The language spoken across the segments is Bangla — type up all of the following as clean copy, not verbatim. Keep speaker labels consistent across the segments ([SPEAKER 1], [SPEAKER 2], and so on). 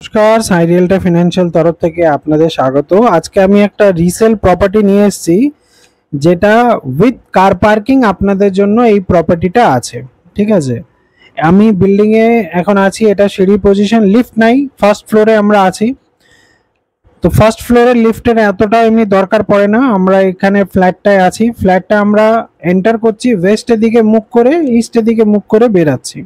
[SPEAKER 1] নমস্কার, সাই রিয়েলটা ফিনান্সিয়াল তরফ থেকে আপনাদের স্বাগত। আজকে আমি একটা রিসেল প্রপার্টি নিয়ে এসেছি, যেটা উইথ কার পার্কিং আপনাদের জন্য এই প্রপার্টিটা আছে। ঠিক আছে, আমি বিল্ডিং এ এখন আছি, এটা সিঁড়ি পজিশন, লিফট নাই, ফার্স্ট ফ্লোরে আমরা আছি। তো ফার্স্ট ফ্লোরে লিফটের এতটা এমনি দরকার পড়ে না, আমরা এখানে ফ্ল্যাটটায় আছি। ফ্ল্যাটটা আমরা এন্টার করছি, ওয়েস্টের দিকে মুখ করে, ইস্টের দিকে মুখ করে বেরাচ্ছি।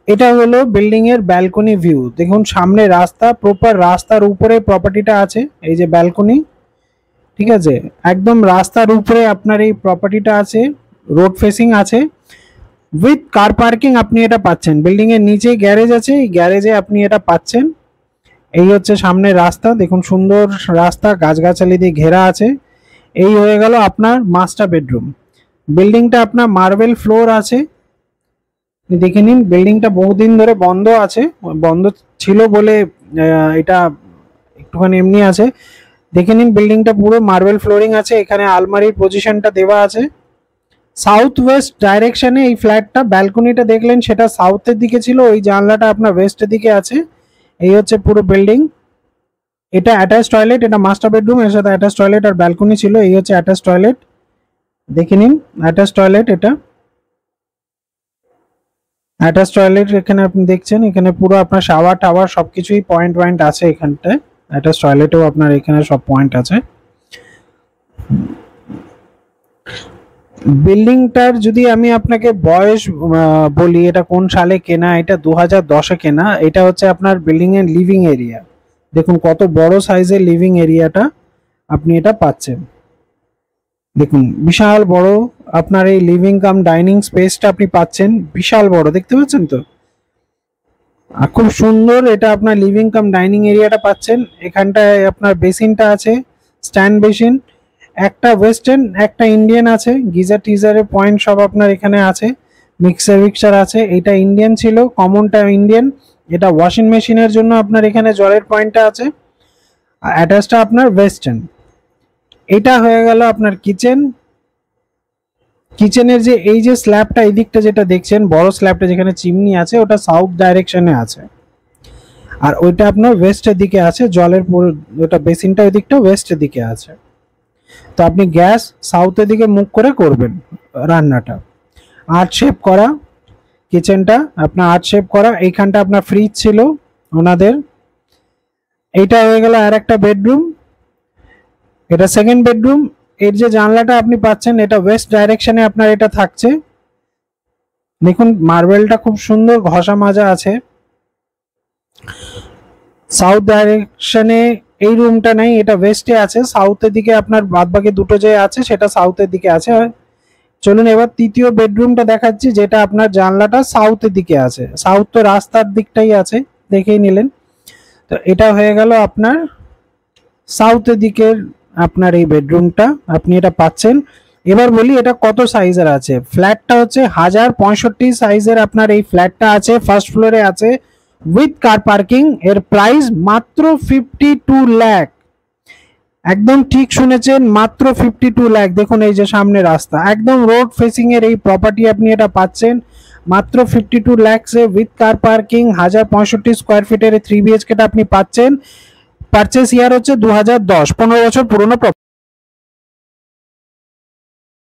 [SPEAKER 1] এটা হলো বিল্ডিং এর ব্যালকনি ভিউ। দেখুন সামনে রাস্তা, প্রপার রাস্তার উপরে প্রপার্টিটা আছে। এই যে ব্যালকনি, ঠিক আছে, একদম রাস্তার উপরে আপনার এই প্রপার্টিটা আছে, রোড ফেসিং আছে, উইথ কার পার্কিং আপনি এটা পাচ্ছেন। বিল্ডিং এর নিচে গ্যারেজ আছে, এই গ্যারেজে আপনি এটা পাচ্ছেন। এই হচ্ছে সামনে রাস্তা, দেখুন সুন্দর রাস্তা, গাছগাছালি দিয়ে ঘেরা আছে। এই হয়ে গেল আপনার মাস্টার বেডরুম। বিল্ডিংটা আপনার মার্বেল ফ্লোর আছে, দেখে নিন। বিল্ডিংটা বহুদিন ধরে বন্ধ আছে, বন্ধ ছিল বলে এটা একটুখানি এমনি আছে। দেখে নিন বিল্ডিংটা পুরো মার্বেল ফ্লোরিং আছে, এখানে আলমারির পজিশনটা দেওয়া আছে। সাউথ ওয়েস্ট ডাইরেকশনে এই ফ্ল্যাটটা, ব্যালকনিটা দেখলেন সেটা সাউথের দিকে ছিল, ওই জানলাটা আপনার ওয়েস্টের দিকে আছে। এই হচ্ছে পুরো বিল্ডিং। এটা অ্যাটাচ টয়লেট, এটা মাস্টার বেডরুম, এর সাথে অ্যাটাচ টয়লেট আর ব্যালকনি ছিল। এই হচ্ছে অ্যাটাচ টয়লেট, দেখে নিন অ্যাটাচ টয়লেট। এটা অ্যাটাচ টয়লেট, এখানে আপনি দেখছেন, এখানে পুরো আপনার শাওয়ার টাওয়ার সবকিছুই পয়েন্ট আছে এখানটায়। অ্যাটাচ টয়লেটেও আপনার এখানে সব পয়েন্ট আছে। বিল্ডিংটার যদি আমি আপনাকে বয়স বলি, এটা কোন সালে কেনা, এটা 2010-এ কেনা। এটা হচ্ছে আপনার বিল্ডিং এর লিভিং এরিয়া। দেখুন কত বড় সাইজের লিভিং এরিয়াটা আপনি এটা পাচ্ছেন। দেখুন বিশাল বড় আপনার এই লিভিং কাম ডাইনিং স্পেসটা আপনি পাচ্ছেন, বিশাল বড়, দেখতে পাচ্ছেন তো। আর খুব সুন্দর এটা আপনার লিভিং কাম ডাইনিং এরিয়াটা পাচ্ছেন। এখানটায় আপনার বেসিনটা আছে, স্ট্যান্ড বেসিন, একটা ওয়েস্টার্ন একটা ইন্ডিয়ান আছে, গিজার টিজারের পয়েন্ট সব আপনার এখানে আছে, মিক্সার আছে। এটা ইন্ডিয়ান ছিল, কমনটা ইন্ডিয়ান। এটা ওয়াশিং মেশিনের জন্য আপনার এখানে জলের পয়েন্টটা আছে। আর অ্যাটাচটা আপনার ওয়েস্টার্ন। এটা হয়ে গেল আপনার কিচেন। কিচেনের যে এই যে স্ল্যাবটা এই দিকটা যেটা দেখছেন, বড় স্ল্যাবটা যেখানে চিমনি আছে, ওটা সাউথ ডাইরেকশনে আছে, আর ওইটা আপনার ওয়েস্টের দিকে আছে। জলের ওটা বেসিনটা ওই দিকটা ওয়েস্টের দিকে আছে। তো আপনি গ্যাস সাউথের দিকে মুখ করে করবেন রান্নাটা। আর্ট শেপ করা কিচেনটা আপনার, আর্ট শেপ করা। এইখানটা আপনার ফ্রিজ ছিল ওনাদের। এইটা হয়ে গেল আর একটা বেডরুম, এটা সেকেন্ড বেডরুম। এর যে জানলাটা আপনি পাচ্ছেন, এটা ওয়েস্ট ডাইরেকশনে আপনার এটা থাকছে। দেখুন মার্বেলটা খুব সুন্দর ঘষা মাজা আছে। সাউথ ডাইরেকশনে এই রুমটা নেই, এটা ওয়েস্টে আছে। সাউথের দিকে আপনার বাদবাকি দুটো যে আছে সেটা সাউথের দিকে আছে। চলুন এবার তৃতীয় বেডরুমটা দেখাচ্ছি, যেটা আপনার জানলাটা সাউথের দিকে আছে। সাউথ তো রাস্তার দিকটাই আছে, দেখেই নিলেন। তো এটা হয়ে গেল আপনার সাউথের দিকের আপনার এই বেডরুমটা, আপনি এটা পাচ্ছেন। এবার বলি এটা কত সাইজের আছে। ফ্ল্যাটটা হচ্ছে 1065 সাইজের আপনার এই ফ্ল্যাটটা আছে, ফার্স্ট ফ্লোরে আছে, উইথ কার পার্কিং। এর প্রাইস মাত্র 52 লাখ। একদম ঠিক শুনেছেন, মাত্র 52 লাখ। দেখুন এই যে সামনে রাস্তা, একদম রোড ফেসিং এর এই প্রপার্টি আপনি এটা পাচ্ছেন মাত্র 52 লাখসে, উইথ কার পার্কিং। 1065 স্কোয়ার ফিটের 3 BHK টা আপনি পাচ্ছেন। পারচেস ইয়ার হচ্ছে 2010, 15 বছর পুরনো।